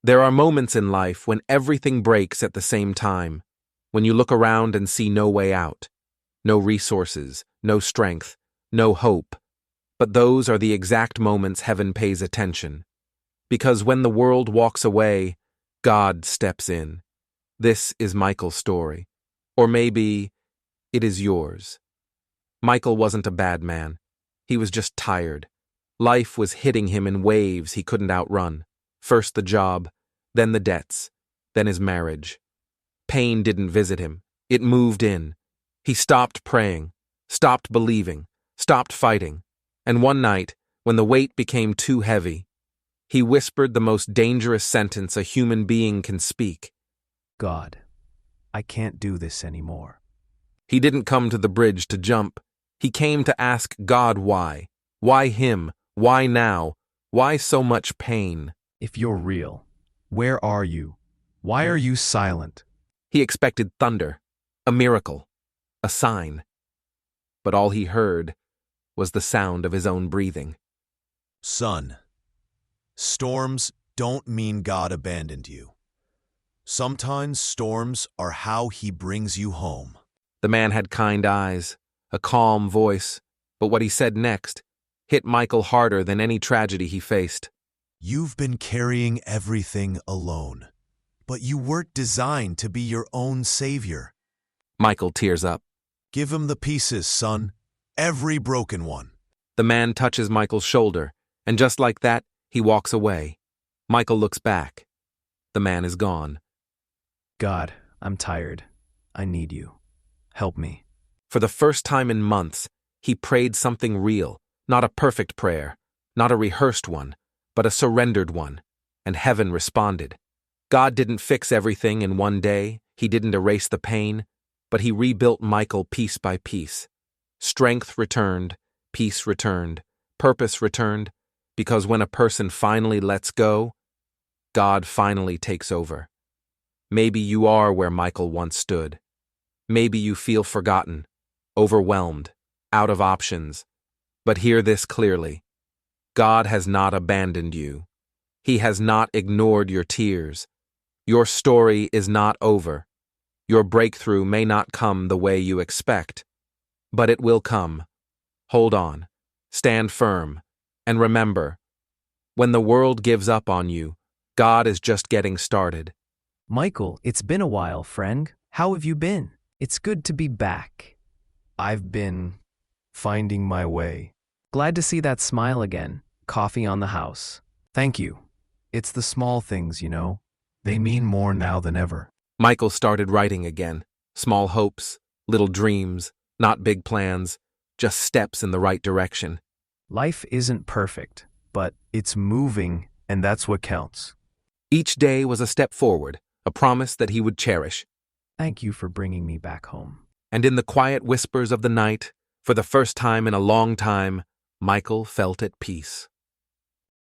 There are moments in life when everything breaks at the same time, when you look around and see no way out, no resources, no strength, no hope. But those are the exact moments heaven pays attention. Because when the world walks away, God steps in. This is Michael's story. Or maybe it is yours. Michael wasn't a bad man. He was just tired. Life was hitting him in waves he couldn't outrun. First the job, then the debts, then his marriage. Pain didn't visit him. It moved in. He stopped praying, stopped believing, stopped fighting. And one night, when the weight became too heavy, he whispered the most dangerous sentence a human being can speak. God, I can't do this anymore. He didn't come to the bridge to jump. He came to ask God why. Why him? Why now? Why so much pain? If you're real, where are you? Why are you silent? He expected thunder, a miracle, a sign. But all he heard was the sound of his own breathing. Son, storms don't mean God abandoned you. Sometimes storms are how He brings you home. The man had kind eyes, a calm voice, but what he said next hit Michael harder than any tragedy he faced. You've been carrying everything alone, but you weren't designed to be your own savior. Michael tears up. Give him the pieces, son, every broken one. The man touches Michael's shoulder, and just like that, he walks away. Michael looks back. The man is gone. God, I'm tired. I need you. Help me. For the first time in months, he prayed something real, not a perfect prayer, not a rehearsed one, but a surrendered one, and heaven responded. God didn't fix everything in one day, He didn't erase the pain, but He rebuilt Michael piece by piece. Strength returned, peace returned, purpose returned, because when a person finally lets go, God finally takes over. Maybe you are where Michael once stood. Maybe you feel forgotten, overwhelmed, out of options. But hear this clearly. God has not abandoned you. He has not ignored your tears. Your story is not over. Your breakthrough may not come the way you expect, but it will come. Hold on, stand firm, and remember, when the world gives up on you, God is just getting started. Michael, it's been a while, friend. How have you been? It's good to be back. I've been finding my way. Glad to see that smile again. Coffee on the house. Thank you. It's the small things, you know. They mean more now than ever. Michael started writing again. Small hopes, little dreams, not big plans, just steps in the right direction. Life isn't perfect, but it's moving, and that's what counts. Each day was a step forward, a promise that he would cherish. Thank you for bringing me back home. And in the quiet whispers of the night, for the first time in a long time, Michael felt at peace.